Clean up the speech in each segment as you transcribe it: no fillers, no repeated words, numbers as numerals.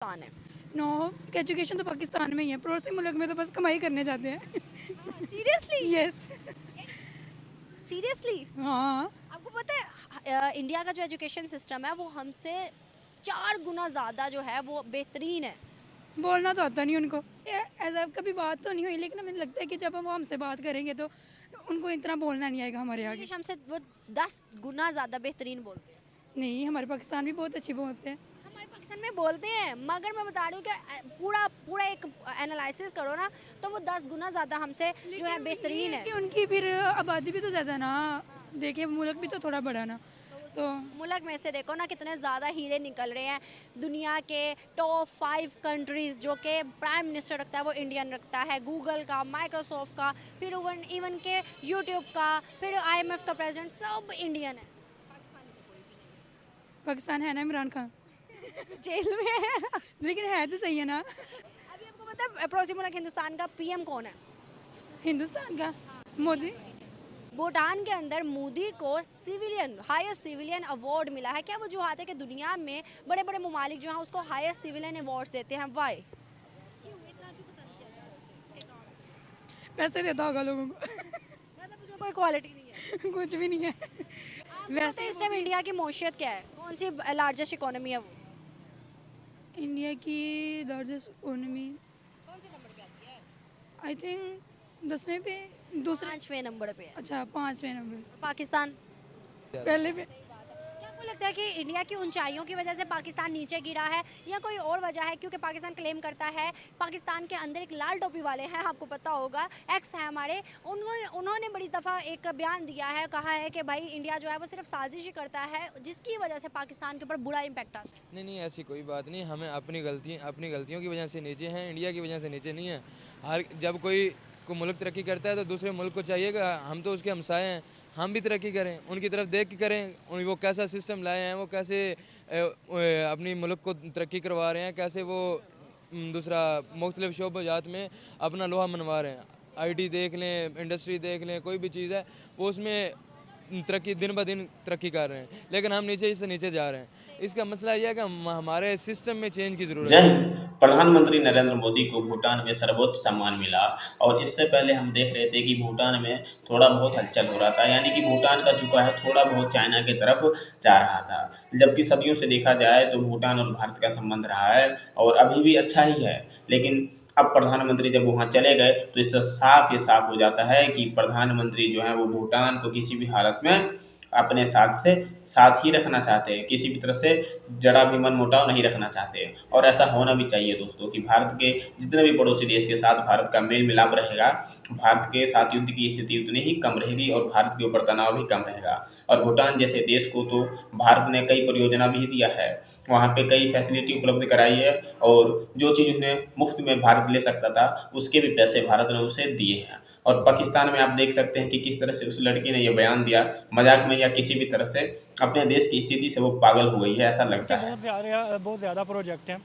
पाकिस्तान है? No, education तो पाकिस्तान में ही है, पड़ोसी मुल्क में तो बस कमाई करने जाते हैं। सीरियसली? यस। सीरियसली? हाँ। आपको पता है इंडिया का जो एजुकेशन सिस्टम है वो हमसे 4 गुना ज़्यादा जो है वो बेहतरीन है। बोलना तो आता नहीं उनको, ऐसा कभी बात तो नहीं हुई, लेकिन हमें लगता है कि जब वो हमसे बात करेंगे तो उनको इतना बोलना नहीं आएगा हमारे आगे। इंग्लिश हमसे वो 10 गुना ज़्यादा बेहतरीन बोलते हैं। नहीं, हमारे पाकिस्तान भी बहुत अच्छी बोलते हैं। हमारे पाकिस्तान में बोलते हैं, मगर मैं बता रही हूँ कि पूरा पूरा एक एनालिसिस करो ना तो वो 10 गुना ज़्यादा हमसे जो है बेहतरीन है। कि उनकी फिर आबादी भी तो ज़्यादा ना, देखिए मुल्क भी तो थोड़ा बड़ा ना, तो मुल्क में से देखो ना कितने ज़्यादा हीरे निकल रहे हैं। दुनिया के टॉप 5 कंट्रीज़ जो कि प्राइम मिनिस्टर रखता है वो इंडियन रखता है, गूगल का, माइक्रोसॉफ्ट का, फिर इवन के यूट्यूब का, फिर IMF का प्रेसिडेंट सब इंडियन है। पाकिस्तान है ना इमरान खान, जेल में है। लेकिन है तो सही है ना। अभी आपको पता है पड़ोसी मुल्क हिंदुस्तान का PM कौन है? हिंदुस्तान का मोदी। भूटान के अंदर मोदी को हाईएस्ट सिविलियन अवार्ड मिला है। क्या वजूहत है कि दुनिया में बड़े बड़े ममालिक जो हैं उसको हाईएस्ट सिविलियन अवार्ड देते हैं? वाई? पैसे देता होगा लोगों को। मतलब उसमें कोई क्वालिटी नहीं है। कुछ भी नहीं है। वैसे इस टाइम इंडिया की मौशियत क्या है? कौन सी लार्जेस्ट इकोनॉमी है वो? इंडिया की लार्जेस्ट इकोनॉमी कौन से नंबर पे आती है? आई थिंक 10वें पे, दूसरे। 5वें नंबर पे है। अच्छा, 5वें नंबर, पाकिस्तान? पहले पे। क्या आपको लगता है कि इंडिया की ऊंचाइयों की वजह से पाकिस्तान नीचे गिरा है या कोई और वजह है? क्योंकि पाकिस्तान क्लेम करता है, पाकिस्तान के अंदर एक लाल टोपी वाले हैं, आपको पता होगा, एक्स है हमारे, उन्होंने बड़ी दफ़ा एक बयान दिया है, कहा है कि भाई इंडिया जो है वो सिर्फ साजिश ही करता है जिसकी वजह से पाकिस्तान के ऊपर बुरा इम्पैक्ट आता है। नहीं नहीं, ऐसी कोई बात नहीं। हमें अपनी गलतियों की वजह से नीचे हैं, इंडिया की वजह से नीचे नहीं है। हर जब कोई मुल्क तरक्की करता है तो दूसरे मुल्क को चाहिएगा, हम तो उसके हमसाए हैं, हम भी तरक्की करें, उनकी तरफ देख के करें। वो कैसा सिस्टम लाए हैं, वो कैसे अपनी मुल्क को तरक्की करवा रहे हैं, कैसे वो दूसरा मुख्तलिफ शोबाजात में अपना लोहा मनवा रहे हैं। IT देख लें, इंडस्ट्री देख लें, कोई भी चीज़ है वो उसमें तरक्की दिन ब दिन तरक्की कर रहे हैं, लेकिन हम नीचे से नीचे जा रहे हैं। इसका मसला यह है कि हमारे सिस्टम में चेंज की ज़रूरत जय है। हिंद। प्रधानमंत्री नरेंद्र मोदी को भूटान में सर्वोच्च सम्मान मिला और इससे पहले हम देख रहे थे कि भूटान में थोड़ा बहुत हलचल हो रहा था, यानी कि भूटान का झुकाव है थोड़ा बहुत चाइना की तरफ जा रहा था। जबकि सदियों से देखा जाए तो भूटान और भारत का संबंध रहा है और अभी भी अच्छा ही है, लेकिन अब प्रधानमंत्री जब वहाँ चले गए तो इससे साफ ये साफ हो जाता है कि प्रधानमंत्री जो है वो भूटान को किसी भी हालत में अपने साथ ही रखना चाहते हैं, किसी भी तरह से जरा भी मनमुटाव नहीं रखना चाहते। और ऐसा होना भी चाहिए दोस्तों कि भारत के जितने भी पड़ोसी देश के साथ भारत का मेल मिलाप रहेगा, भारत के साथ युद्ध की स्थिति उतनी ही कम रहेगी और भारत के ऊपर तनाव भी कम रहेगा। और भूटान जैसे देश को तो भारत ने कई परियोजना भी दिया है, वहाँ पे कई फैसिलिटी उपलब्ध कराई है और जो चीज़ उन्हें मुफ्त में भारत ले सकता था उसके भी पैसे भारत ने उसे दिए हैं। और पाकिस्तान में आप देख सकते हैं कि किस तरह से उस लड़की ने यह बयान दिया, मजाक में या किसी भी तरह से अपने देश की स्थिति से वो पागल हो गई है, ऐसा लगता है। बहुत ज़्यादा प्रोजेक्ट हैं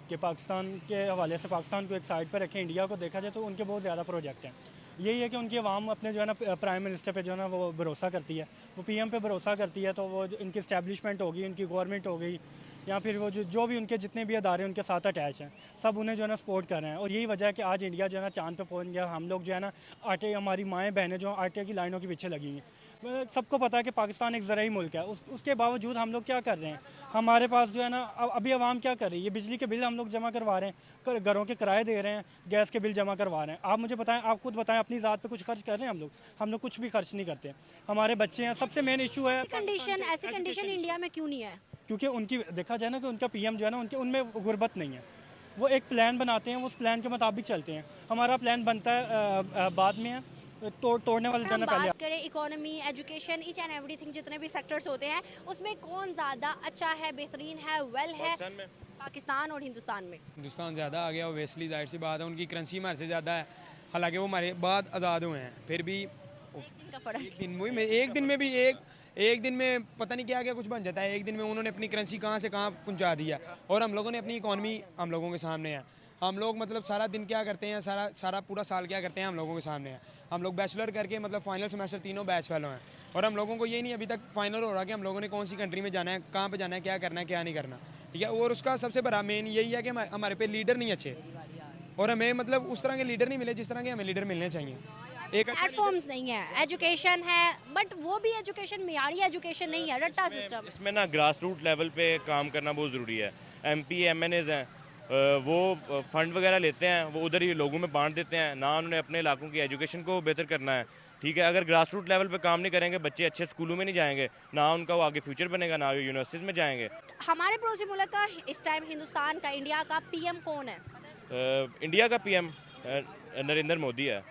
कि पाकिस्तान के हवाले से पाकिस्तान को एक साइड पर रखें, इंडिया को देखा जाए तो उनके बहुत ज़्यादा प्रोजेक्ट हैं। यही है कि उनकी आवाम अपने जो है ना प्राइम मिनिस्टर पे जो है ना वो भरोसा करती है, वो PM पे भरोसा करती है, तो वो इनकी इस्टेब्लिशमेंट होगी, उनकी गवर्नमेंट हो गई या फिर वो जो भी उनके जितने भी अदारे उनके साथ अटैच हैं, सब उन्हें जो है ना सपोर्ट कर रहे हैं। और यही वजह है कि आज इंडिया जो है ना चांद पे पहुंच गया। हम लोग जो है ना आटे, हमारी माएँ बहनें जो आटे की लाइनों के पीछे लगी हैं। सबको पता है कि पाकिस्तान एक ज़राई मुल्क है, उसके बावजूद हम लोग क्या कर रहे हैं? हमारे पास जो है ना अभी आवाम क्या कर रही है? बिजली के बिल हम लोग जमा करवा रहे हैं, घरों के किराए दे रहे हैं, गैस के बिल जमा करवा रहे हैं। आप मुझे बताएं, आप खुद बताएं, अपनी ज़ात पे कुछ खर्च कर रहे हैं? हम लोग कुछ भी खर्च नहीं करते। हमारे बच्चे हैं, सबसे मेन इशू है ऐसी कंडीशन इंडिया में क्यों नहीं है? क्योंकि उनकी देखा जाए ना कि उनका PM जो है ना उनमें गुर्बत नहीं है। वो एक प्लान बनाते हैं, वो उस प्लान के मुताबिक चलते हैं। हमारा प्लान बनता है बाद में है, तोड़ने वाले हम पहले। बात करें economy, education, each and everything, जितने भी सेक्टर्स होते हैं उसमें कौन ज़्यादा अच्छा है, बेहतरीन है, वेल है? पाकिस्तान और हिंदुस्तान में हिंदुस्तान ज़्यादा आ गया, ओबियसली जाहिर सी बात है, उनकी करेंसी हमारे से ज़्यादा है। हालांकि वो हमारे बाद आज़ाद हुए हैं, फिर भी एक दिन में पता नहीं क्या क्या कुछ बन जाता है। एक दिन में उन्होंने अपनी करेंसी कहाँ से कहाँ पहुँचा दिया और हम लोगों ने अपनी इकॉनमी हम लोगों के सामने है। हम लोग मतलब सारा दिन क्या करते हैं, सारा पूरा साल क्या करते हैं, हम लोगों के सामने है। हम लोग बैचलर करके मतलब फाइनल सेमेस्टर तीनों बैच फेलो हैं और हम लोगों को ये नहीं अभी तक फाइनल हो रहा कि हम लोगों ने कौन सी कंट्री में जाना है, कहाँ पे जाना है, क्या करना है, क्या नहीं करना। ठीक है। और उसका सबसे बड़ा मेन यही है कि हमारे पे लीडर नहीं अच्छे, और हमें मतलब उस तरह के लीडर नहीं मिले जिस तरह के हमें लीडर मिलने चाहिए। एक अच्छा प्लेटफॉर्म्स नहीं है, एजुकेशन है बट वो भी एजुकेशन मियारी एजुकेशन नहीं है, रट्टा सिस्टम। इसमें ना ग्रास रूट लेवल पे काम करना बहुत ज़रूरी है। MP MNAs हैं, वो फंड वगैरह लेते हैं, वो उधर ही लोगों में बांट देते हैं, ना उन्होंने अपने इलाकों की एजुकेशन को बेहतर करना है। ठीक है, अगर ग्रास रूट लेवल पे काम नहीं करेंगे, बच्चे अच्छे स्कूलों में नहीं जाएंगे, ना उनका वो आगे फ्यूचर बनेगा, ना यूनिवर्सिटीज़ में जाएंगे। हमारे पड़ोसी मुल्क का इस टाइम हिंदुस्तान का, इंडिया का PM कौन है? इंडिया का PM नरेंद्र मोदी है।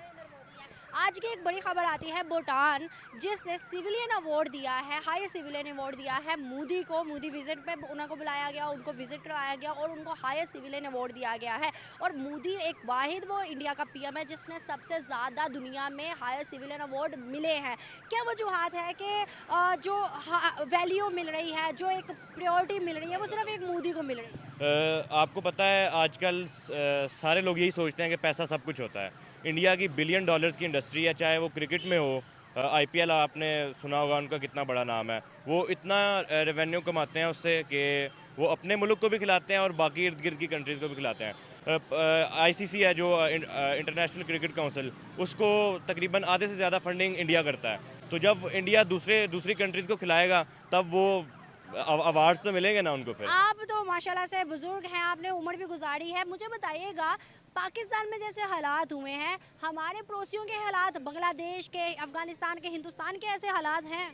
आज की एक बड़ी खबर आती है, भूटान जिसने सिविलियन अवार्ड दिया है, हाईएस्ट सिविलियन अवार्ड दिया है मोदी को। मोदी विजिट पे उनको बुलाया गया, उनको विजिट करवाया गया और उनको हाईएस्ट सिविलियन अवार्ड दिया गया है। और मोदी एक वाहिद वो इंडिया का PM है जिसने सबसे ज़्यादा दुनिया में हाईएस्ट सिविलियन अवार्ड मिले हैं। क्या वजूहत है कि जो वैल्यू मिल रही है, जो एक प्रायोरिटी मिल रही है, वो सिर्फ एक मोदी को मिल रही है? आपको पता है आजकल सारे लोग यही सोचते हैं कि पैसा सब कुछ होता है। इंडिया की $1 बिलियन की इंडस्ट्री है, चाहे वो क्रिकेट में हो, IPL आपने सुना होगा, उनका कितना बड़ा नाम है। वो इतना रेवेन्यू कमाते हैं उससे कि वो अपने मुल्क को भी खिलाते हैं और बाकी इर्द गिर्द की कंट्रीज़ को भी खिलाते हैं। ICC है जो इंटरनेशनल क्रिकेट काउंसिल, उसको तकरीबन आधे से ज़्यादा फंडिंग इंडिया करता है। तो जब इंडिया दूसरी कंट्रीज़ को खिलाएगा तब वो अवार्ड्स तो मिलेंगे ना उनको। फिर आप तो माशाल्लाह से बुजुर्ग हैं, आपने उम्र भी गुजारी है, मुझे बताइएगा पाकिस्तान में जैसे हालात हुए हैं, हमारे पड़ोसियों के हालात, बांग्लादेश के, अफगानिस्तान के, हिंदुस्तान के ऐसे हालात हैं?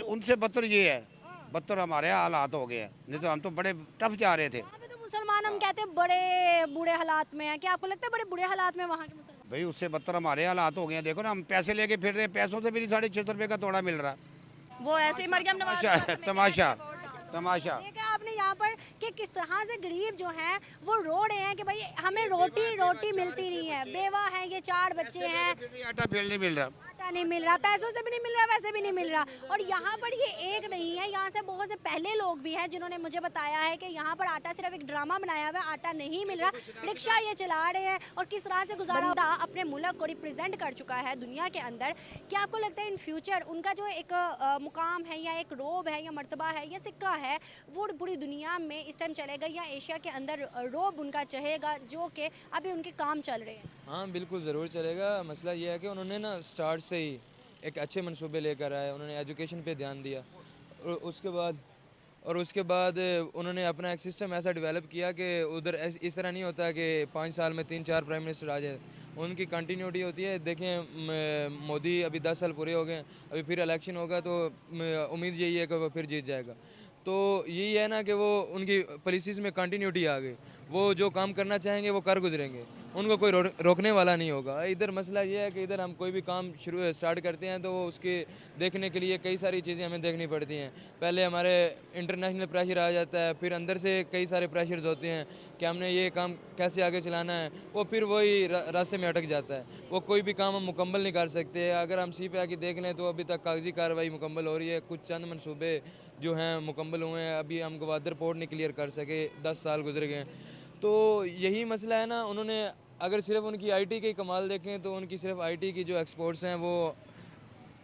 उनसे बदतर ये है, बदतर हमारे हालात हो गए हैं। नहीं तो हम तो बड़े टफ जा रहे थे। वहाँ पे तो मुसलमान हम कहते हैं बड़े बुरे हालात में हैं, क्या आपको लगता है बड़े बुरे हालात में वहाँ के मुसलमान? भाई उससे बदतर हमारे हालात हो गए हैं। देखो ना, हम पैसे लेके फिर रहे हैं, पैसों से भी नहीं 650 रुपये का तोड़ा मिल रहा। वो ऐसे ही मरियम नवाज तमाशा देखा आपने यहाँ पर कि किस तरह से गरीब जो हैं वो रो रहे हैं कि भाई हमें रोटी मिलती नहीं है, बेवा हैं, ये 4 बच्चे हैं, आटा फिर नहीं मिल रहा, आटा नहीं मिल रहा, पैसों से भी नहीं मिल रहा, वैसे भी नहीं मिल रहा। और यहाँ पर ये एक नहीं है, यहाँ से बहुत से पहले लोग भी हैं जिन्होंने मुझे बताया है कि यहाँ पर आटा सिर्फ एक ड्रामा बनाया हुआ है, आटा नहीं मिल रहा, रिक्शा ये चला रहे हैं और किस तरह से गुजारा अपने मुल्क को रिप्रेजेंट कर चुका है दुनिया के अंदर। क्या आपको लगता है इन फ्यूचर उनका जो एक मुकाम है या एक रोब है या मर्तबा है या सिक्का है, वो पूरी दुनिया में इस टाइम चलेगा या एशिया के अंदर रोब उनका चलेगा जो कि अभी उनके काम चल रहे हैं? हाँ बिल्कुल ज़रूर चलेगा। मसला ये है कि उन्होंने ना स्टार्ट से ही एक अच्छे मंसूबे लेकर आए, उन्होंने एजुकेशन पे ध्यान दिया और उसके बाद उन्होंने अपना एक सिस्टम ऐसा डेवलप किया कि उधर इस तरह नहीं होता कि 5 साल में 3-4 प्राइम मिनिस्टर आ जाए, उनकी कंटिन्यूटी होती है। देखें मोदी अभी 10 साल पूरे हो गए, अभी फिर इलेक्शन होगा तो उम्मीद यही है कि वो फिर जीत जाएगा। तो यही है ना कि वो उनकी पॉलिसीज़ में कंटिन्यूटी आ गई, वो जो काम करना चाहेंगे वो कर गुजरेंगे, उनको कोई रोकने वाला नहीं होगा। इधर मसला ये है कि इधर हम कोई भी काम स्टार्ट करते हैं तो वो उसके देखने के लिए कई सारी चीज़ें हमें देखनी पड़ती हैं। पहले हमारे इंटरनेशनल प्रेशर आ जाता है, फिर अंदर से कई सारे प्रेशर्स होते हैं कि हमने ये काम कैसे आगे चलाना है, वो फिर वही रास्ते में अटक जाता है, वो कोई भी काम हम मुकम्मल नहीं कर सकते। अगर हम सी पे आके देख लें तो अभी तक कागजी कार्रवाई मुकम्मल हो रही है, कुछ चंद मनसूबे जो हैं मुकम्मल हुए हैं, अभी हम गवादर पोर्ट नहीं क्लियर कर सके, 10 साल गुजर गए। तो यही मसला है ना, उन्होंने अगर सिर्फ उनकी IT के कमाल देखें तो उनकी सिर्फ IT की जो एक्सपोर्ट्स हैं वो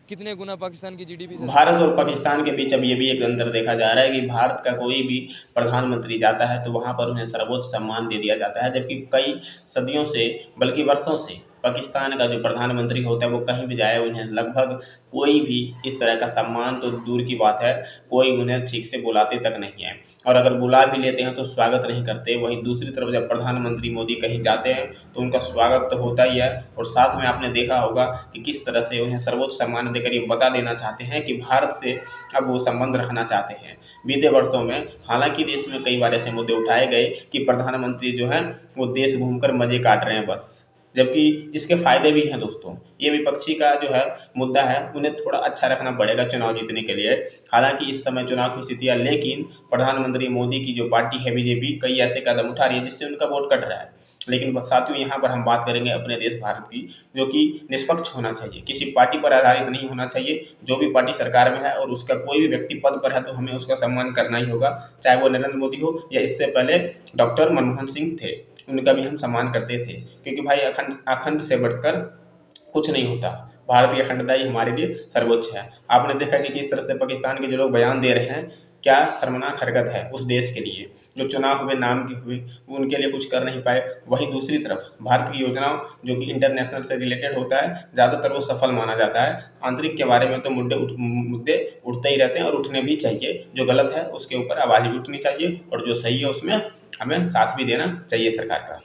कितने गुना पाकिस्तान की GDP से। भारत और पाकिस्तान के बीच अब ये भी एक अंतर देखा जा रहा है कि भारत का कोई भी प्रधानमंत्री जाता है तो वहाँ पर उन्हें सर्वोच्च सम्मान दे दिया जाता है, जबकि कई सदियों से बल्कि वर्षों से पाकिस्तान का जो प्रधानमंत्री होता है वो कहीं भी जाए उन्हें लगभग कोई भी इस तरह का सम्मान तो दूर की बात है, कोई उन्हें ठीक से बुलाते तक नहीं है, और अगर बुला भी लेते हैं तो स्वागत नहीं करते। वहीं दूसरी तरफ जब प्रधानमंत्री मोदी कहीं जाते हैं तो उनका स्वागत तो होता ही है, और साथ में आपने देखा होगा कि किस तरह से उन्हें सर्वोच्च सम्मान देकर ये बता देना चाहते हैं कि भारत से अब वो संबंध रखना चाहते हैं। बीते वर्षों में हालांकि देश में कई बार ऐसे मुद्दे उठाए गए कि प्रधानमंत्री जो है वो देश घूमकर मजे काट रहे हैं बस, जबकि इसके फायदे भी हैं दोस्तों। ये विपक्षी का जो है मुद्दा है उन्हें थोड़ा अच्छा रखना पड़ेगा चुनाव जीतने के लिए। हालांकि इस समय चुनाव की स्थिति है, लेकिन प्रधानमंत्री मोदी की जो पार्टी है BJP कई ऐसे कदम उठा रही है जिससे उनका वोट कट रहा है। लेकिन साथियों यहाँ पर हम बात करेंगे अपने देश भारत की, जो कि निष्पक्ष होना चाहिए, किसी पार्टी पर आधारित नहीं होना चाहिए। जो भी पार्टी सरकार में है और उसका कोई भी व्यक्ति पद पर है तो हमें उसका सम्मान करना ही होगा, चाहे वो नरेंद्र मोदी हो या इससे पहले डॉक्टर मनमोहन सिंह थे, उनका भी हम सम्मान करते थे, क्योंकि भाई अखंड से बढ़कर कुछ नहीं होता। भारत की अखंडता ही हमारे लिए सर्वोच्च है। आपने देखा कि किस तरह से पाकिस्तान के जो लोग बयान दे रहे हैं क्या शर्मनाक हरकत है उस देश के लिए जो चुनाव हुए नाम के हुए, वो उनके लिए कुछ कर नहीं पाए। वहीं दूसरी तरफ भारत की योजनाओं जो कि इंटरनेशनल से रिलेटेड होता है, ज़्यादातर वो सफल माना जाता है। आंतरिक के बारे में तो मुद्दे उठते ही रहते हैं और उठने भी चाहिए। जो गलत है उसके ऊपर आवाज़ भी उठनी चाहिए और जो सही है उसमें हमें साथ भी देना चाहिए सरकार का।